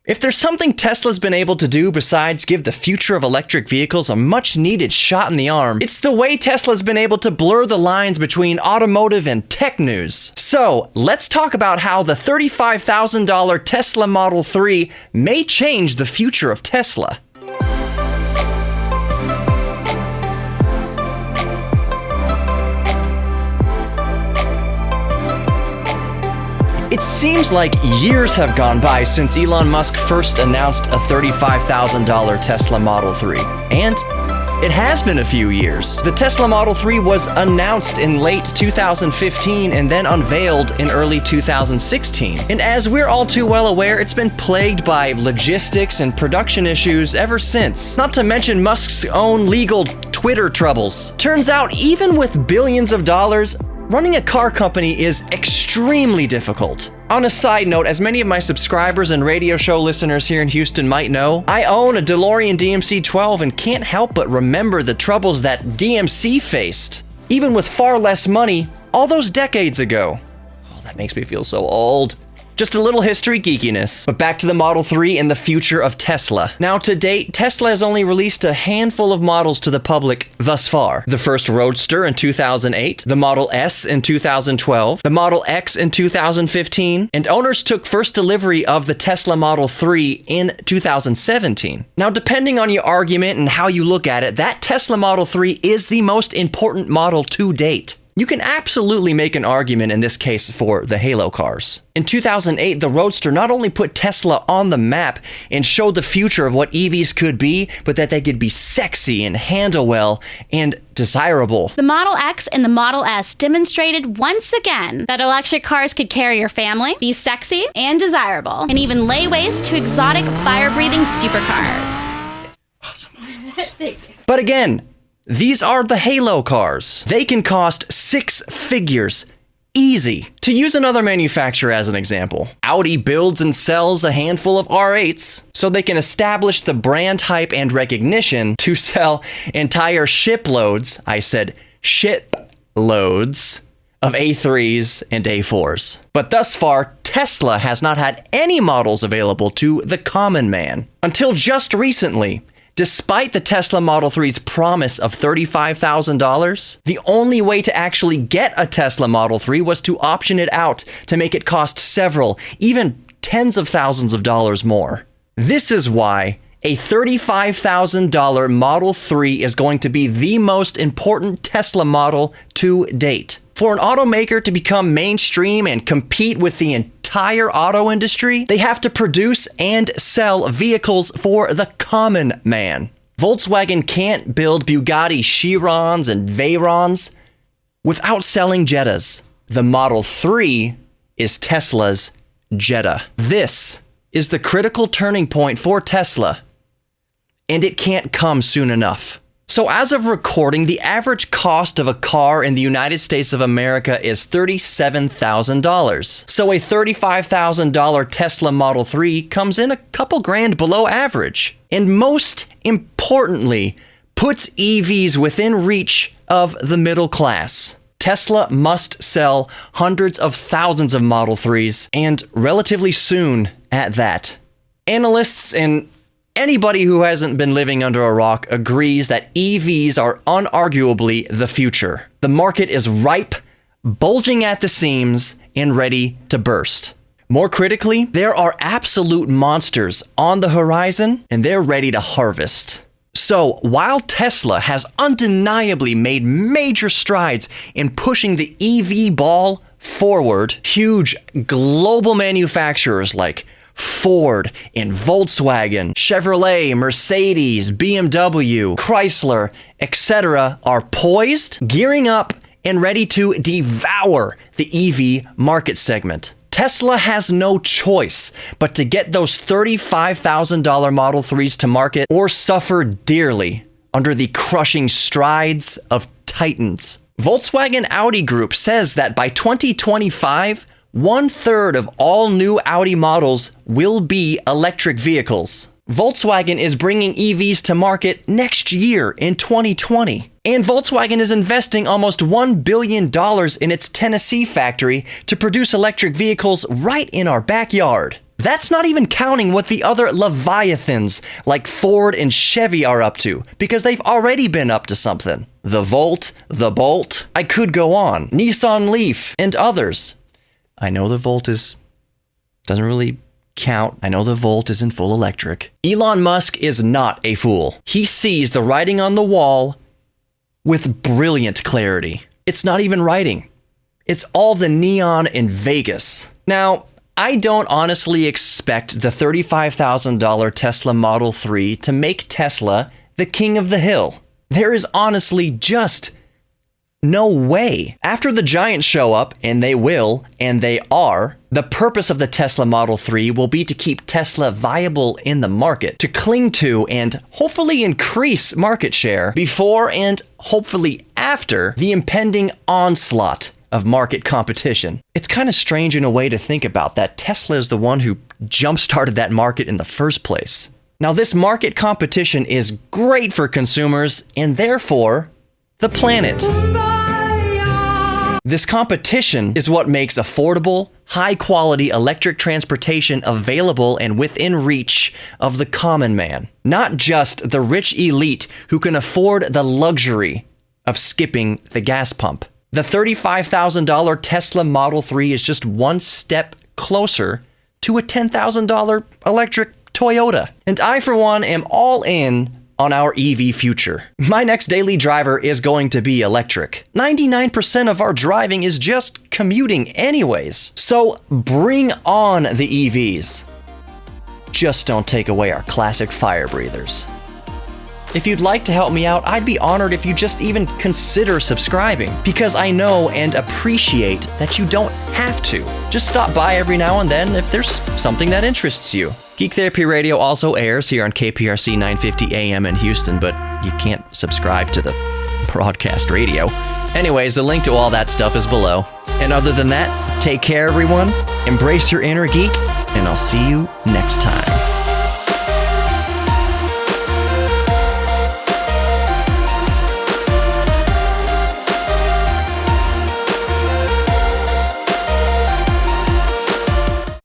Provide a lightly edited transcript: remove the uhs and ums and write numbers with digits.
If there's something Tesla's been able to do besides give the future of electric vehicles a much-needed shot in the arm, it's the way Tesla's been able to blur the lines between automotive and tech news. So, let's talk about how the $35,000 Tesla Model 3 may change the future of Tesla. It seems like years have gone by since Elon Musk first announced a $35,000 Tesla Model 3. And it has been a few years. The Tesla Model 3 was announced in late 2015 and then unveiled in early 2016. And as we're all too well aware, it's been plagued by logistics and production issues ever since. Not to mention Musk's own legal Twitter troubles. Turns out, even with billions of dollars, running a car company is extremely difficult. On a side note, as many of my subscribers and radio show listeners here in Houston might know, I own a DeLorean DMC-12 and can't help but remember the troubles that DMC faced, even with far less money, all those decades ago. Oh, that makes me feel so old. Just a little history geekiness. But back to the Model 3 and the future of Tesla. Now, to date, Tesla has only released a handful of models to the public thus far. The first Roadster in 2008, the Model S in 2012, the Model X in 2015, and owners took first delivery of the Tesla Model 3 in 2017. Now, depending on your argument and how you look at it, that Tesla Model 3 is the most important model to date. You can absolutely make an argument in this case for the Halo cars. In 2008, the Roadster not only put Tesla on the map and showed the future of what EVs could be, but that they could be sexy and handle well and desirable. The Model X and the Model S demonstrated once again that electric cars could carry your family, be sexy and desirable, and even lay waste to exotic, fire-breathing supercars. Awesome. But again, these are the Halo cars. They can cost six figures. Easy. To use another manufacturer as an example, Audi builds and sells a handful of R8s so they can establish the brand hype and recognition to sell entire shiploads, I said shiploads, of A3s and A4s. But thus far, Tesla has not had any models available to the common man. Until just recently. Despite the Tesla Model 3's promise of $35,000, the only way to actually get a Tesla Model 3 was to option it out to make it cost several, even tens of thousands of dollars more. This is why a $35,000 Model 3 is going to be the most important Tesla model to date. For an automaker to become mainstream and compete with the entire auto industry, they have to produce and sell vehicles for the common man. Volkswagen can't build Bugatti Chirons and Veyrons without selling Jettas. The Model 3 is Tesla's Jetta. This is the critical turning point for Tesla, and it can't come soon enough. So as of recording, the average cost of a car in the United States of America is $37,000. So a $35,000 Tesla Model 3 comes in a couple grand below average. And most importantly, puts EVs within reach of the middle class. Tesla must sell hundreds of thousands of Model 3s, and relatively soon at that. Analysts and anybody who hasn't been living under a rock agrees that EVs are unarguably the future. The market is ripe, bulging at the seams, and ready to burst. More critically, there are absolute monsters on the horizon, and they're ready to harvest. So, while Tesla has undeniably made major strides in pushing the EV ball forward, huge global manufacturers like Ford and Volkswagen, Chevrolet, Mercedes, BMW, Chrysler, etc. are poised, gearing up, and ready to devour the EV market segment. Tesla has no choice but to get those $35,000 Model 3s to market or suffer dearly under the crushing strides of titans. Volkswagen Audi Group says that by 2025, 1/3 of all new Audi models will be electric vehicles. Volkswagen is bringing EVs to market next year in 2020. And Volkswagen is investing almost $1 billion in its Tennessee factory to produce electric vehicles right in our backyard. That's not even counting what the other Leviathans like Ford and Chevy are up to, because they've already been up to something. The Volt, the Bolt, I could go on. Nissan Leaf, and others. I know the Volt doesn't really count. I know the Volt isn't full electric. Elon Musk is not a fool. He sees the writing on the wall with brilliant clarity. It's not even writing. It's all the neon in Vegas. Now, I don't honestly expect the $35,000 Tesla Model 3 to make Tesla the king of the hill. There is honestly just no way. After the giants show up, and they will, and they are, the purpose of the Tesla Model 3 will be to keep Tesla viable in the market, to cling to and hopefully increase market share before and hopefully after the impending onslaught of market competition. It's kind of strange in a way to think about that Tesla is the one who jump-started that market in the first place. Now, this market competition is great for consumers and therefore the planet. This competition is what makes affordable, high-quality electric transportation available and within reach of the common man. Not just the rich elite who can afford the luxury of skipping the gas pump. The $35,000 Tesla Model 3 is just one step closer to a $10,000 electric Toyota. And I, for one, am all in on our EV future. My next daily driver is going to be electric. 99% of our driving is just commuting anyways. So bring on the EVs. Just don't take away our classic fire breathers. If you'd like to help me out, I'd be honored if you just even consider subscribing, because I know and appreciate that you don't have to. Just stop by every now and then if there's something that interests you. Geek Therapy Radio also airs here on KPRC 950 AM in Houston, but you can't subscribe to the broadcast radio. Anyways, the link to all that stuff is below. And other than that, take care everyone, embrace your inner geek, and I'll see you next time.